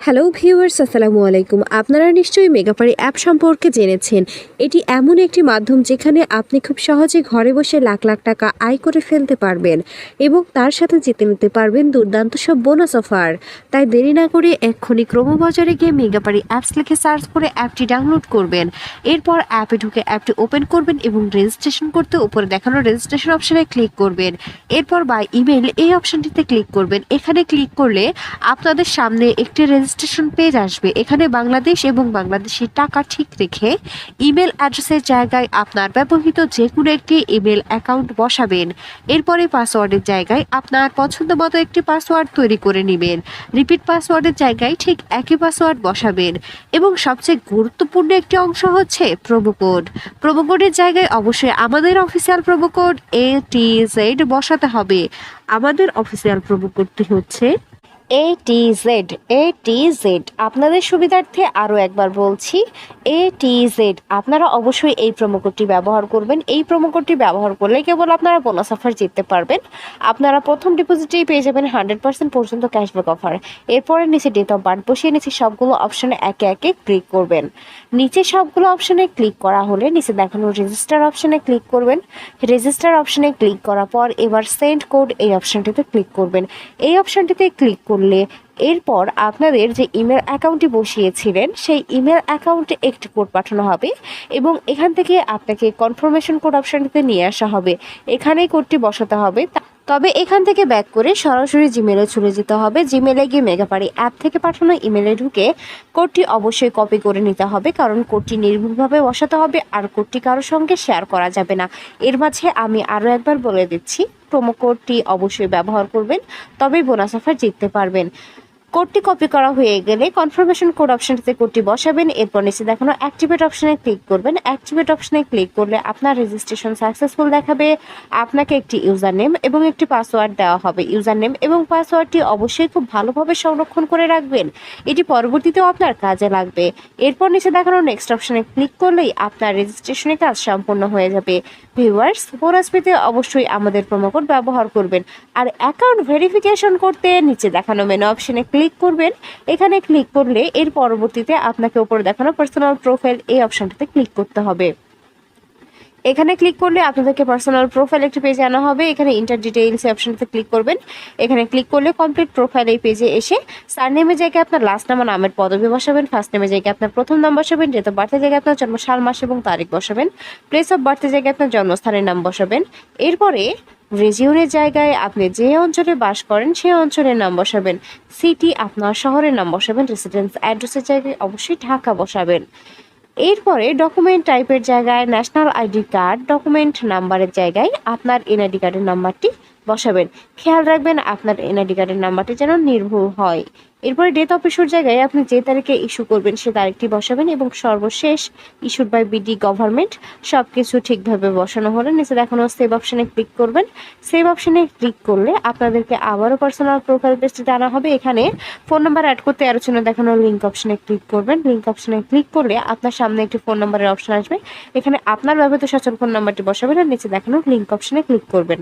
Hello viewers, আসসালামু আলাইকুম। আপনারা নিশ্চয়ই মেগাপারি অ্যাপ সম্পর্কে জেনেছেন। এটি এমন একটি মাধ্যম যেখানে আপনি খুব সহজে ঘরে বসে লাখ লাখ টাকা আয় করে ফেলতে পারবেন এবং তার সাথে জিতে নিতে পারবেন দুর্দান্ত সব বোনাস অফার। তাই দেরি না করে এক্ষুনি ক্রোমোবাজারে গিয়ে মেগাপারি অ্যাপস লিখে সার্চ করে অ্যাপটি ডাউনলোড করবেন। এরপর অ্যাপে ঢুকে অ্যাপটি ওপেন করবেন এবং রেজিস্ট্রেশন করতে উপরে দেখানো রেজিস্ট্রেশন অপশনে ক্লিক করবেন। এরপর বাই ইমেল এই অপশনটিতে ক্লিক করবেন। এখানে ক্লিক করলে আপনাদের সামনে একটি রেজিস্ট্রেশন পেজ আসবে। এখানে বাংলাদেশ এবং বাংলাদেশের টাকা ঠিক রেখে ইমেল অ্যাড্রেসের জায়গায় আপনার ব্যবহৃত যে কোনো একটি ইমেল অ্যাকাউন্ট বসাবেন। এরপরে পাসওয়ার্ডের জায়গায় আপনার পছন্দ মতো একটি পাসওয়ার্ড তৈরি করে নেবেন। রিপিট পাসওয়ার্ডের জায়গায় ঠিক একই পাসওয়ার্ড বসাবেন এবং সবচেয়ে গুরুত্বপূর্ণ একটি অংশ হচ্ছে প্রোমো কোড। প্রোমো কোডের জায়গায় অবশ্যই আমাদের অফিসিয়াল প্রোমো কোড ATZ বসাতে হবে। আমাদের অফিসিয়াল প্রোমো কোডটি হচ্ছে ATZ। আপনাদের সুবিধার্থে আরও একবার বলছি, ATZ। আপনারা অবশ্যই এই প্রোমো কোডটি ব্যবহার করবেন। এই প্রোমো কোডটি ব্যবহার করলে কেবল আপনারা বোনাস অফার জিততে পারবেন। আপনারা প্রথম ডিপোজিটেই পেয়ে যাবেন 100% পর্যন্ত ক্যাশব্যাক অফার। এরপরে নিচে ডেট অফ বার্থ বসিয়ে নিচে সবগুলো অপশানে একে একে ক্লিক করবেন। নিচে সবগুলো অপশানে ক্লিক করা হলে নিচে দেখানো রেজিস্টার অপশানে ক্লিক করবেন। রেজিস্টার অপশানে ক্লিক করার পর এবার সেন্ড কোড এই অপশানটিতে ক্লিক করবেন। এই অপশানটিতে ক্লিক করলে এরপর আপনাদের যে ইমেল অ্যাকাউন্টটি বসিয়েছিলেন সেই ইমেল অ্যাকাউন্টে একটি কোড পাঠানো হবে এবং এখান থেকে আপনাকে কনফার্মেশন কোড অপশানটিতে নিয়ে আসা হবে। এখানেই কোডটি বসাতে হবে। তবে এখান থেকে ব্যাক করে সরাসরি জিমেলে চলে যেতে হবে। জিমেলে গিয়ে মেগাপারি অ্যাপ থেকে পাঠানো ইমেলে ঢুকে কোডটি অবশ্যই কপি করে নিতে হবে, কারণ কোডটি নির্ভুলভাবে বসাতে হবে আর কোডটি কারোর সঙ্গে শেয়ার করা যাবে না। এর মাঝে আমি আরও একবার বলে দিচ্ছি, প্রোমো কোডটি অবশ্যই ব্যবহার করবেন, তবেই বোনাস অফার জিততে পারবেন। কোডটি কপি করা হয়ে গেলে কনফার্মেশন কোড অপশনটিতে কোডটি বসাবেন। এরপর নিচে দেখানো অ্যাক্টিভেট অপশনে ক্লিক করবেন। অ্যাক্টিভেট অপশনে ক্লিক করলে আপনার রেজিস্ট্রেশন সাকসেসফুল দেখাবে। আপনাকে একটি ইউজার নেম এবং একটি পাসওয়ার্ড দেওয়া হবে। ইউজার নেম এবং পাসওয়ার্ডটি অবশ্যই খুব ভালোভাবে সংরক্ষণ করে রাখবেন, এটি পরবর্তীতেও আপনার কাজে লাগবে। এরপর নিচে দেখানো নেক্সট অপশনে ক্লিক করলেই আপনার রেজিস্ট্রেশনের কাজ সম্পূর্ণ হয়ে যাবে। ভিউয়ার্স, বোনাস পেতে অবশ্যই আমাদের প্রোমো কোড ব্যবহার করবেন। আর অ্যাকাউন্ট ভেরিফিকেশন করতে নিচে দেখানো মেনু অপশনে ক্লিক করবেন। এখানে ক্লিক করলে এর পরবর্তীতে আপনাকে উপরে দেখানো পার্সোনাল প্রোফাইল এই অপশনটিতে ক্লিক করতে হবে। এখানে ক্লিক করলে আপনাদেরকে পার্সোনাল প্রোফাইল একটি পেজে আনা হবে। এখানে ইন্টার ডিটেইলস এই অপশনটিতে ক্লিক করবেন। এখানে ক্লিক করলে কমপ্লিট প্রোফাইল এই পেজে এসে সারনেমের জায়গায় আপনার লাস্ট নাম নামের পদবি বসাবেন, ফার্স্ট নেমের জায়গায় আপনার প্রথম নাম বসাবেন, ডেট অফ বার্থের জায়গায় আপনার জন্ম সাল মাস এবং তারিখ বসাবেন, প্লেস অফ বার্থের জায়গায় আপনার জন্মস্থানের নাম বসাবেন। এরপরে রিজিয়নের জায়গায় আপনি যে অঞ্চলে বাস করেন সেই অঞ্চলের নাম বসাবেন, সিটি আপনার শহরের নাম বসাবেন, রেসিডেন্স অ্যাড্রেসের জায়গায় অবশ্যই ঢাকা বসাবেন। এরপরে ডকুমেন্ট টাইপের জায়গায় ন্যাশনাল আইডি কার্ড, ডকুমেন্ট নাম্বারের জায়গায় আপনার এনআইডি কার্ডের নাম্বারটি বসাবেন। খেয়াল রাখবেন আপনার এনআইডি কার্ডের নাম্বারটি যেন নির্ভুল হয়। এরপরে ডেট অফ ইস্যুর জায়গায় আপনি যে তারিখে ইস্যু করবেন সে তারিখটি বসাবেন এবং সর্বশেষ ইস্যুড বাই বিডি গভর্নমেন্ট সব কিছু ঠিকভাবে বসানো হলে নিচে দেখানো সেভ অপশানে ক্লিক করবেন। সেভ অপশানে ক্লিক করলে আপনাদেরকে আবারও পার্সোনাল প্রোফাইল পেজটিতে আনা হবে। এখানে ফোন নাম্বার অ্যাড করতে আরও চিহ্ন দেখানো লিঙ্ক অপশানে ক্লিক করবেন। লিঙ্ক অপশানে ক্লিক করলে আপনার সামনে একটি ফোন নাম্বারের অপশান আসবে। এখানে আপনার ব্যবহৃত সচল ফোন নাম্বারটি বসাবেন আর নিচে দেখানো লিঙ্ক অপশানে ক্লিক করবেন।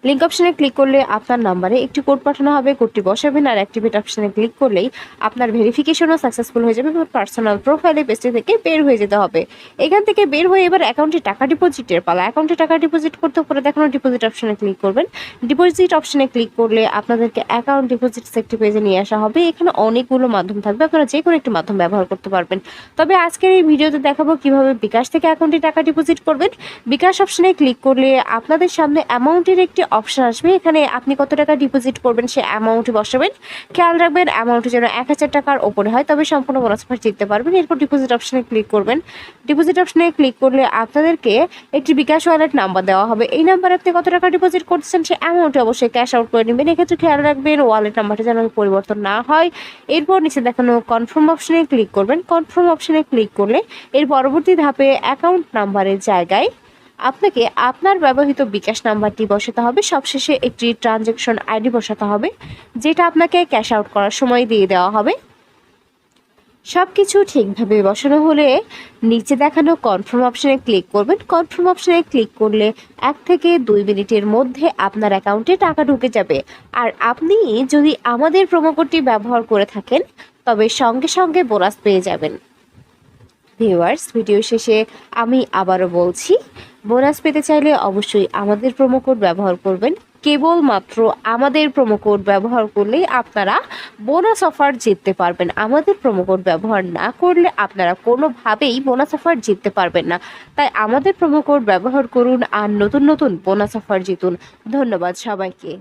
লিঙ্ক অপশানে ক্লিক করলে আপনার নাম্বারে একটি কোড পাঠানো হবে, কোডটি বসাবেন আর অ্যাক্টিভেট অপশানে ক্লিক করলেই আপনার ভেরিফিকেশনও সাকসেসফুল হয়ে যাবে এবং পার্সোনাল প্রোফাইলে পেজটি থেকে বের হয়ে যেতে হবে। এখান থেকে বের হয়ে এবার অ্যাকাউন্টে টাকা ডিপোজিটের পালা। অ্যাকাউন্টে টাকা ডিপোজিট করতে উপরে দেখানো ডিপোজিট অপশানে ক্লিক করবেন। ডিপোজিট অপশানে ক্লিক করলে আপনাদেরকে অ্যাকাউন্ট ডিপোজিটস একটি পেজে নিয়ে আসা হবে। এখানে অনেকগুলো মাধ্যম থাকবে, আপনারা যে কোনো একটি মাধ্যম ব্যবহার করতে পারবেন। তবে আজকের এই ভিডিওতে দেখাবো কিভাবে বিকাশ থেকে অ্যাকাউন্টে টাকা ডিপোজিট করবেন। বিকাশ অপশানে ক্লিক করলে আপনাদের সামনে অ্যামাউন্টের একটি অপশান আসবে। এখানে আপনি কত টাকা ডিপোজিট করবেন সে অ্যামাউন্টই বসাবেন। খেয়াল রাখবেন অ্যামাউন্টটি যেন 1000 টাকার ওপরে হয়, তবে সম্পূর্ণ বোনাস অফার জিততে পারবেন। এরপর ডিপোজিট অপশানে ক্লিক করবেন। ডিপোজিট অপশানে ক্লিক করলে আপনাদেরকে একটি বিকাশ ওয়ালেট নাম্বার দেওয়া হবে। এই নাম্বারে আপনি কত টাকা ডিপোজিট করতেছেন সে অ্যামাউন্টে অবশ্যই ক্যাশ আউট করে নেবেন। এক্ষেত্রে খেয়াল রাখবেন ওয়ালেট নাম্বারটা যেন পরিবর্তন না হয়। এরপর নিচে দেখানো কনফার্ম অপশানে ক্লিক করবেন। কনফার্ম অপশানে ক্লিক করলে এর পরবর্তী ধাপে অ্যাকাউন্ট নাম্বারের জায়গায় আপনাকে আপনার ব্যবহৃত বিকাশ নাম্বারটি বসাতে হবে। সবশেষে একটি ট্রানজ্যাকশন আইডি বসাতে হবে, যেটা আপনাকে ক্যাশ আউট করার সময় দিয়ে দেওয়া হবে। সব কিছু ঠিকভাবে বসানো হলে নিচে দেখানো কনফার্ম অপশানে ক্লিক করবেন। কনফার্ম অপশানে ক্লিক করলে 1 থেকে 2 মিনিটের মধ্যে আপনার অ্যাকাউন্টে টাকা ঢুকে যাবে। আর আপনি যদি আমাদের প্রোমো কোডটি ব্যবহার করে থাকেন তবে সঙ্গে সঙ্গে বোনাস পেয়ে যাবেন। ভিউয়ার্স, ভিডিও শেষে আমি আবারও বলছি, বোনাস পেতে চাইলে অবশ্যই আমাদের প্রোমো কোড ব্যবহার করবেন। কেবলমাত্র আমাদের প্রোমো কোড ব্যবহার করলেই আপনারা বোনাস অফার জিততে পারবেন। আমাদের প্রোমো কোড ব্যবহার না করলে আপনারা কোনোভাবেই বোনাস অফার জিততে পারবেন না। তাই আমাদের প্রোমো কোড ব্যবহার করুন আর নতুন নতুন বোনাস অফার জিতুন। ধন্যবাদ সবাইকে।